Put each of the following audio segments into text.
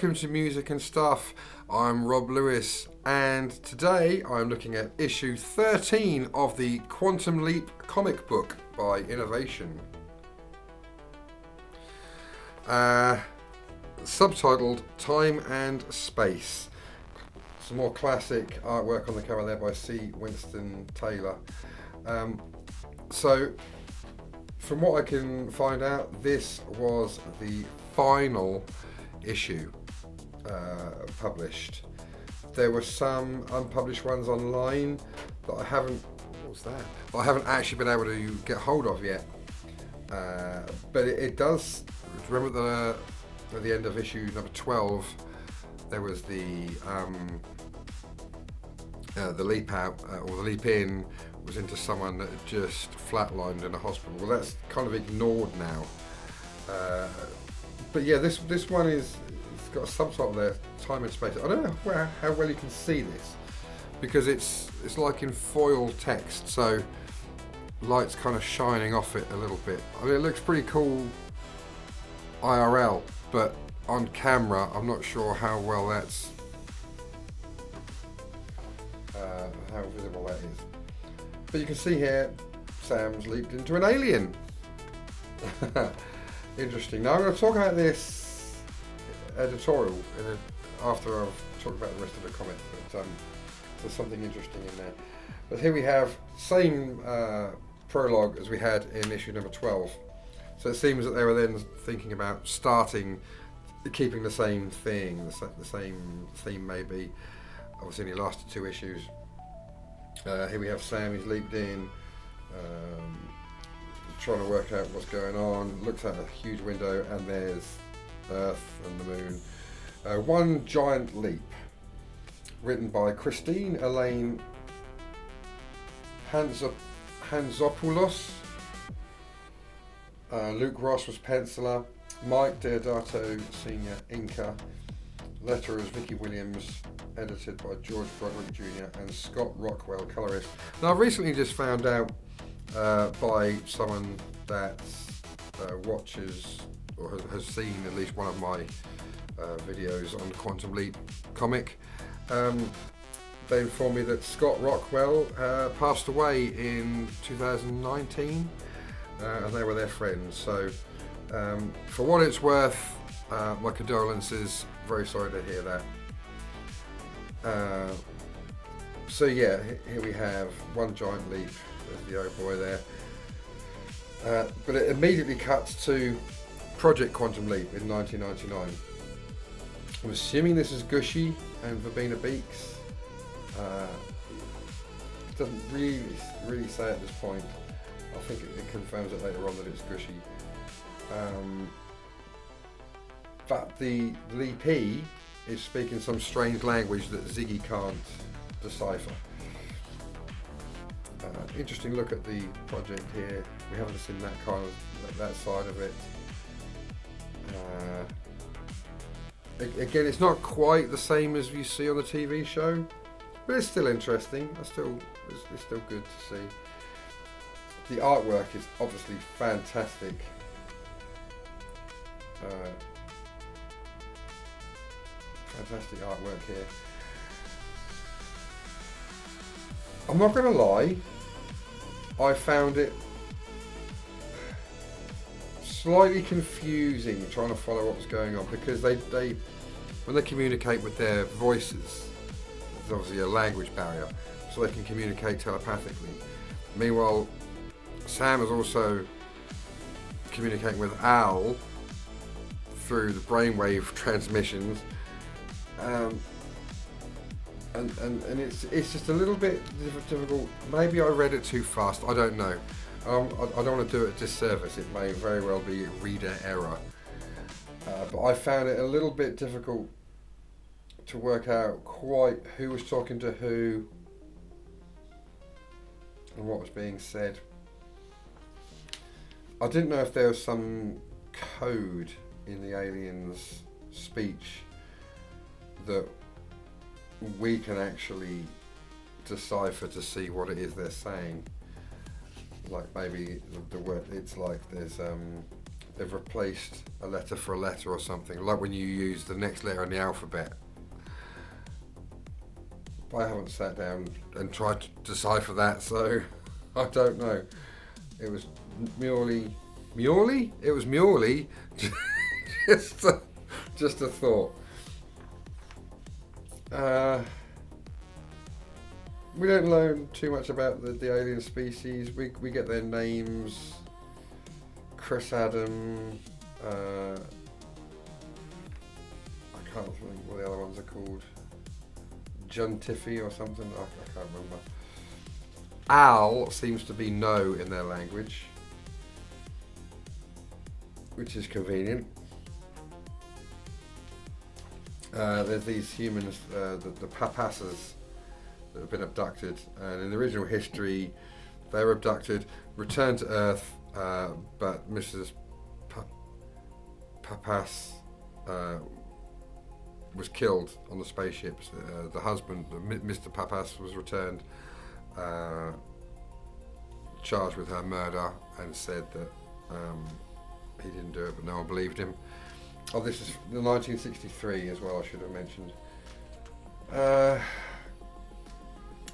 welcome to Music and Stuff. I'm Rob Lewis, and today I'm looking at issue 13 of the Quantum Leap comic book by Innovation. Subtitled Time and Space. Some more classic artwork on the cover there by C. Winston Taylor. So, from what I can find out, this was the final issue published. There were some unpublished ones online that I haven't. What's that? I haven't actually been able to get hold of yet. But it does. Remember at the end of issue number 12, there was the leap out or the leap in was into someone that had just flatlined in a hospital. Well, that's kind of ignored now. But yeah, this one it's got a subtitle there, Time and Space. I don't know how well you can see this because it's like in foil text, so light's kind of shining off it a little bit. I mean, it looks pretty cool IRL, but on camera, I'm not sure how well that's how visible that is. But you can see here, Sam's leaped into an alien. Interesting. Now I'm going to talk about this editorial after I've talked about the rest of the comic, but there's something interesting in there. But here we have same prologue as we had in issue number 12. So it seems that they were then thinking about keeping the same thing, the same theme maybe. Obviously it lasted 2 issues. Here we have Sam, he's leaped in, trying to work out what's going on, looks out a huge window and there's Earth and the moon. One Giant Leap, written by Christine Elaine Hantzopulos. Luke Ross was penciler, Mike Deodato Sr. inker, letterers Vicky Williams, edited by George Broderick Jr. and Scott Rockwell, colorist. Now I've recently just found out by someone that watches or has seen at least one of my videos on the Quantum Leap comic. They informed me that Scott Rockwell passed away in 2019 and they were their friends. So for what it's worth, my condolences, very sorry to hear that. So yeah, here we have One Giant Leap, there's the old boy there. But it immediately cuts to Project Quantum Leap in 1999. I'm assuming this is Gushy and Verbena Beeks. It doesn't really say at this point. I think it confirms it later on that it's Gushy. But the leapee is speaking some strange language that Ziggy can't decipher. Interesting look at the project here. We haven't seen that side of it. Again, it's not quite the same as you see on the TV show, but it's still interesting. It's still good to see. The artwork is obviously fantastic. Fantastic artwork here. I'm not going to lie, I found it slightly confusing trying to follow what was going on, because they when they communicate with their voices, there's obviously a language barrier, so they can communicate telepathically. Meanwhile, Sam is also communicating with Al through the brainwave transmissions. And it's just a little bit difficult. Maybe I read it too fast. I don't know. I don't want to do it a disservice. It may very well be reader error. But I found it a little bit difficult to work out quite who was talking to who and what was being said. I didn't know if there was some code in the aliens' speech that we can actually decipher to see what it is they're saying. Like maybe the word, it's like there's they've replaced a letter for a letter or something, like when you use the next letter in the alphabet. But I haven't sat down and tried to decipher that, so I don't know. It was Muley. It was Muley. just a thought. We don't learn too much about the alien species. We get their names. Chris Adam. I can't think what the other ones are called. John Tiffy or something. I can't remember. Al seems to be no in their language, which is convenient. There's these humans, the papasas, that have been abducted, and in the original history they were abducted, returned to Earth, but Mrs. Papas was killed on the spaceship. The husband, Mr. Papas, was returned, charged with her murder, and said that he didn't do it, but no one believed him. Oh, this is the 1963 as well, I should have mentioned.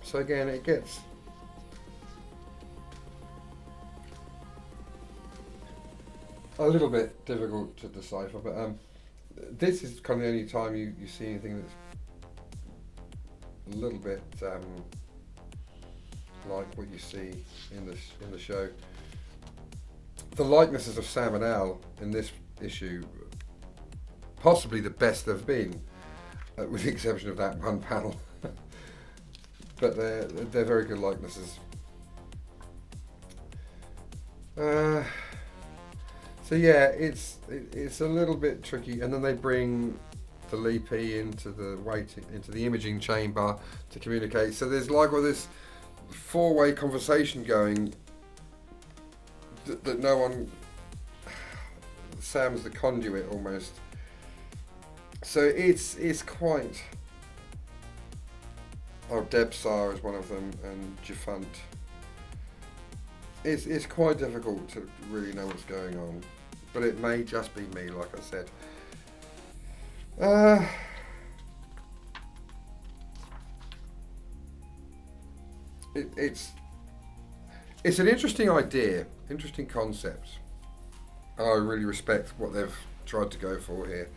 So again, it gets a little bit difficult to decipher, but this is kind of the only time you see anything that's a little bit like what you see in the show. The likenesses of Sam and Al in this issue, possibly the best they've been, with the exception of that one panel. But they're very good likenesses. So yeah, it's a little bit tricky, and then they bring the Leapy into the imaging chamber to communicate. So there's like all this four-way conversation going that no one. Sam's the conduit almost. So it's quite. Oh, Debsar is one of them, and Jaffunt. It's quite difficult to really know what's going on, but it may just be me, like I said. It's an interesting idea, interesting concept. I really respect what they've tried to go for here.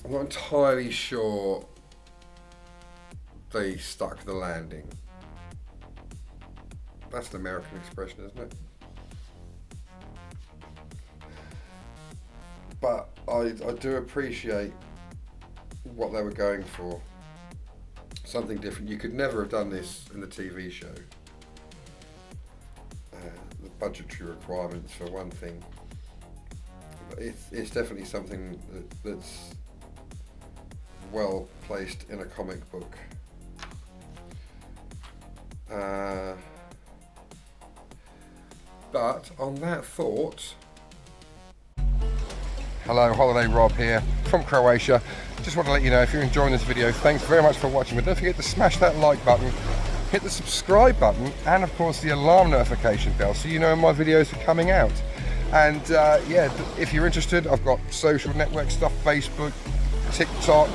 I'm not entirely sure they stuck the landing. That's an American expression, isn't it? But I do appreciate what they were going for. Something different. You could never have done this in the TV show. The budgetary requirements for one thing. But it's definitely something that's well placed in a comic book. But on that thought, hello, Holiday Rob here from Croatia. Just want to let you know, if you're enjoying this video, thanks very much for watching, but don't forget to smash that like button, hit the subscribe button, and of course the alarm notification bell so you know when my videos are coming out. And yeah, if you're interested, I've got social network stuff, Facebook, TikTok,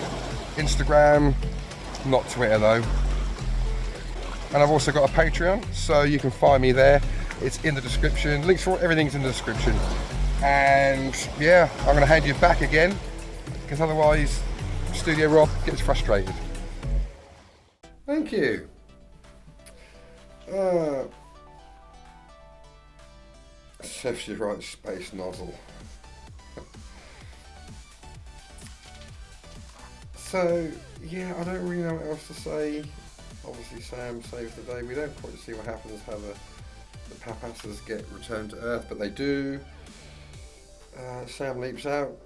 Instagram, not Twitter though. And I've also got a Patreon, so you can find me there. It's in the description. Links for everything's in the description. And yeah, I'm going to hand you back again, because otherwise Studio Rob gets frustrated. Thank you. Safety right space nozzle. So yeah, I don't really know what else to say. Obviously Sam saves the day. We don't quite see what happens, how the Papasas get returned to Earth, but they do. Sam leaps out,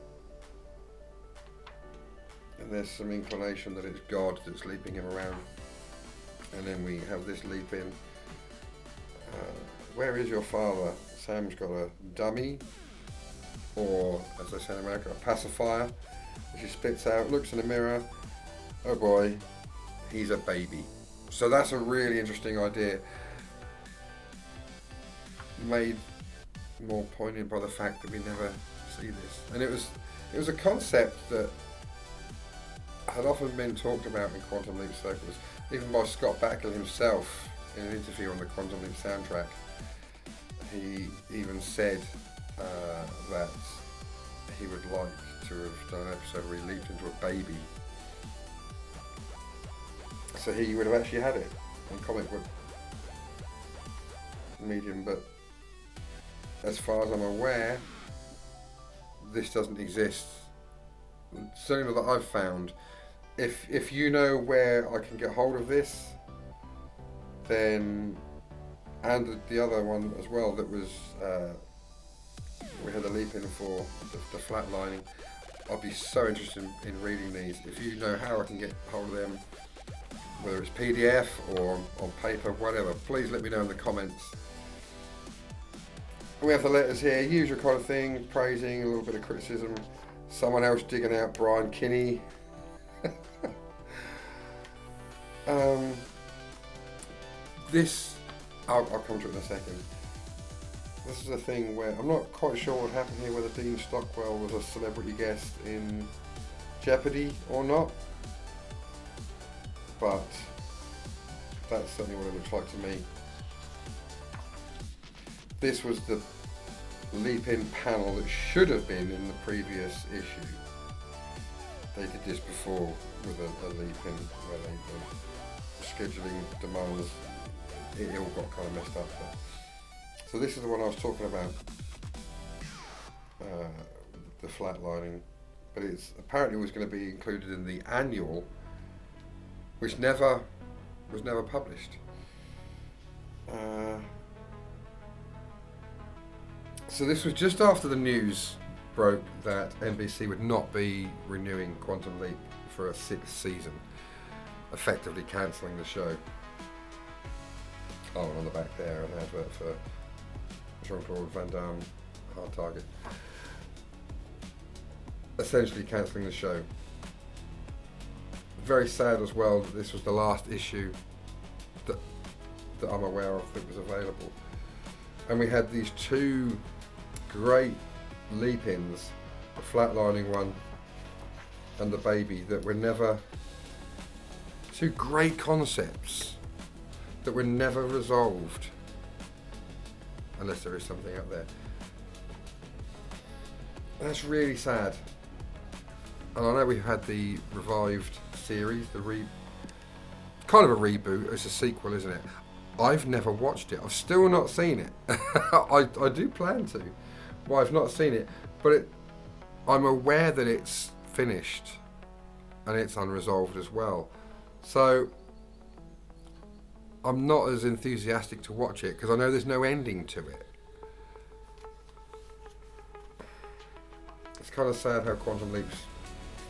and there's some inclination that it's God that's leaping him around. And then we have this leap in. Where is your father? Sam's got a dummy, or as they say in America, a pacifier, which he spits out, looks in the mirror. Oh boy, he's a baby. So that's a really interesting idea. Made more poignant by the fact that we never see this. And it was a concept that had often been talked about in Quantum Leap circles, even by Scott Bakula himself in an interview on the Quantum Leap soundtrack. He even said that he would like to have done an episode where he leaped into a baby. So he would have actually had it in comic book medium, but as far as I'm aware, this doesn't exist. Certainly not that I've found. If you know where I can get hold of this, then, and the other one as well that was we had a leap in for the flatlining, I'd be so interested in reading these. If you know how I can get hold of them, whether it's PDF or on paper, whatever, please let me know in the comments. We have the letters here, usual kind of thing, praising, a little bit of criticism, someone else digging out Brian Kinney. This, I'll come to it in a second. This is a thing where I'm not quite sure what happened here, whether Dean Stockwell was a celebrity guest in Jeopardy or not, but that's certainly what it looks like to me. This was the leap-in panel that should have been in the previous issue. They did this before with a leap-in where the scheduling demands, it all got kind of messed up. So this is the one I was talking about, the flatlining, but it's apparently was going to be included in the annual, which was never published. So this was just after the news broke that NBC would not be renewing Quantum Leap for a 6th season, effectively cancelling the show. Oh, and on the back there, an advert for Jean-Claude Van Damme, Hard Target. Essentially cancelling the show. Very sad as well that this was the last issue that I'm aware of that was available. And we had these two great leap-ins, the flatlining one and the baby, that were never, two great concepts that were never resolved, unless there is something out there. That's really sad. And I know we've had the revived series, kind of a reboot, it's a sequel, isn't it? I've never watched it. I've still not seen it. I do plan to. Well, I've not seen it, but I'm aware that it's finished and it's unresolved as well. So I'm not as enthusiastic to watch it because I know there's no ending to it. It's kind of sad how Quantum Leap's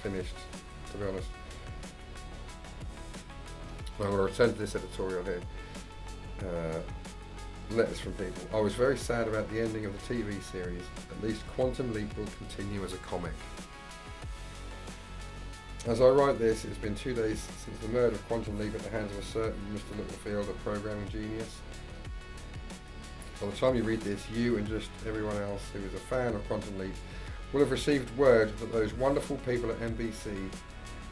finished, to be honest. I'm going to return to this editorial here. Letters from people. I was very sad about the ending of the TV series. At least Quantum Leap will continue as a comic. As I write this, it's been 2 days since the murder of Quantum Leap at the hands of a certain Mr. Littlefield, a programming genius. By the time you read this, you and just everyone else who is a fan of Quantum Leap will have received word that those wonderful people at NBC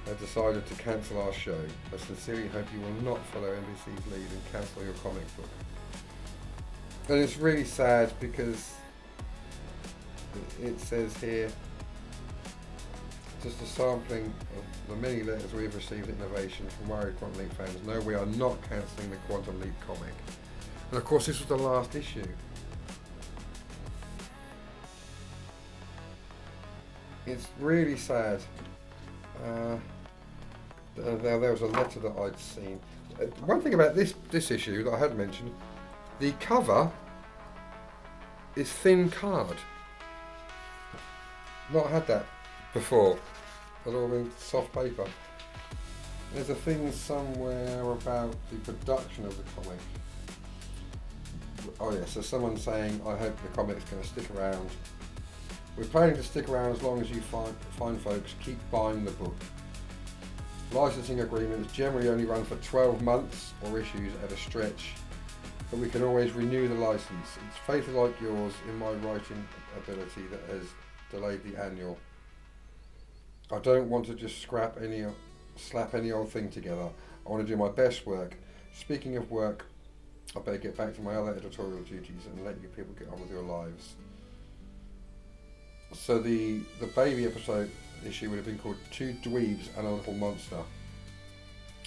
have decided to cancel our show. I sincerely hope you will not follow NBC's lead and cancel your comic book. And it's really sad because it says here, just a sampling of the many letters we've received at Innovation from worried Quantum Leap fans. No, we are not cancelling the Quantum Leap comic. And of course this was the last issue. It's really sad. There was a letter that I'd seen. One thing about this issue that I had mentioned, the cover is thin card. Not had that before. It's all been soft paper. There's a thing somewhere about the production of the comic. Oh yeah, so someone's saying, I hope the comic's going to stick around. We're planning to stick around as long as you find folks keep buying the book. Licensing agreements generally only run for 12 months or issues at a stretch, but we can always renew the license. It's faith like yours in my writing ability that has delayed the annual. I don't want to just slap any old thing together. I want to do my best work. Speaking of work, I better get back to my other editorial duties and let you people get on with your lives. So the baby episode issue would have been called Two Dweebs and a Little Monster.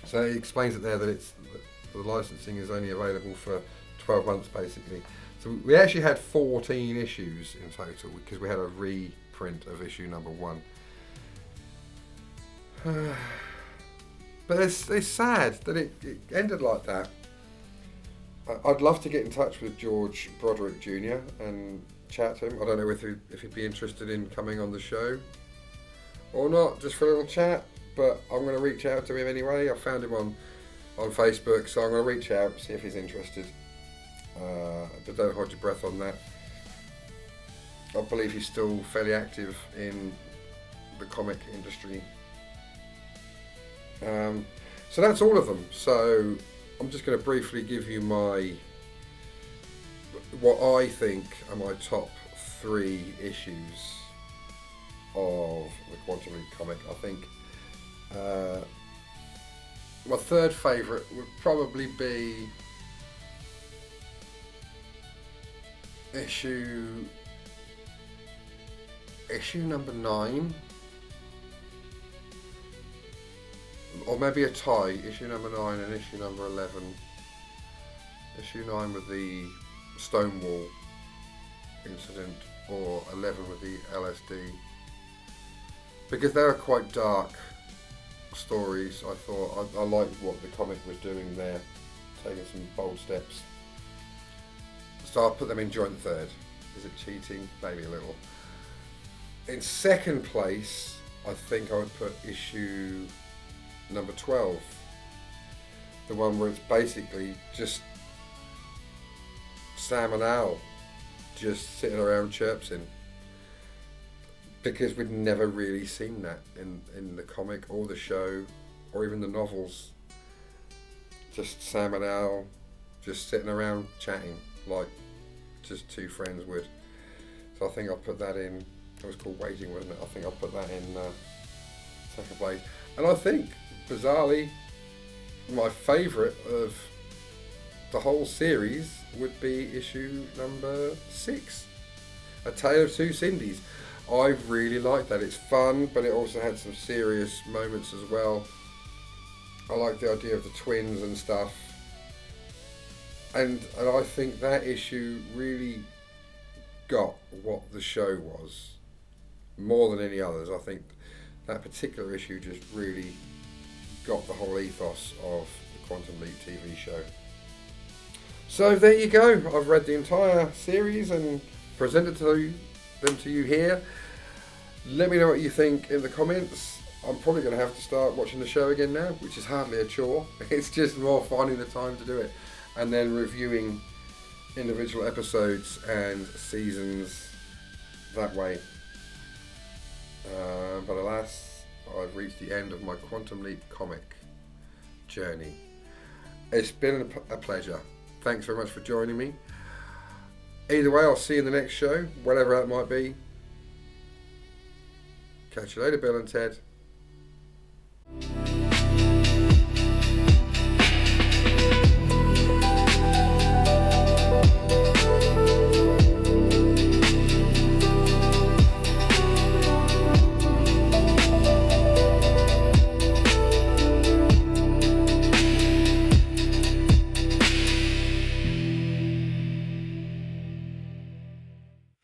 So it explains it there that the licensing is only available for 12 months basically. So we actually had 14 issues in total because we had a reprint of issue number 1. But it's sad that it ended like that. I'd love to get in touch with George Broderick Jr. and chat to him. I don't know if he'd be interested in coming on the show or not, just for a little chat, but I'm going to reach out to him anyway. I found him on Facebook, so I'm going to reach out, see if he's interested. But don't hold your breath on that. I believe he's still fairly active in the comic industry. So that's all of them. So I'm just going to briefly give you what I think are my top 3 issues of the Quantum Leap comic. I think my third favourite would probably be issue number 9. Or maybe a tie, issue number 9 and issue number 11. Issue 9 with the Stonewall incident, or 11 with the LSD. Because they were quite dark stories, I thought. I liked what the comic was doing there, taking some bold steps. So I'll put them in joint third. Is it cheating? Maybe a little. In second place, I think I would put issue number 12, the one where it's basically just Sam and Al just sitting around chirping, because we'd never really seen that in the comic or the show or even the novels. Just Sam and Al just sitting around chatting like just two friends would. So I think I'll put that in. It was called Waiting, wasn't it? I think I'll put that in second place. And I think, bizarrely, my favourite of the whole series would be issue number 6, A Tale of Two Cindy's. I really liked that. It's fun, but it also had some serious moments as well. I like the idea of the twins and stuff. And I think that issue really got what the show was, more than any others. I think that particular issue just really got the whole ethos of the Quantum Leap TV show. So there you go. I've read the entire series and presented them to you here. Let me know what you think in the comments. I'm probably going to have to start watching the show again now, which is hardly a chore. It's just more finding the time to do it, and then reviewing individual episodes and seasons that way. But alas, I've reached the end of my Quantum Leap comic journey. It's been a pleasure. Thanks very much for joining me. Either way, I'll see you in the next show, whatever that might be. Catch you later, Bill and Ted.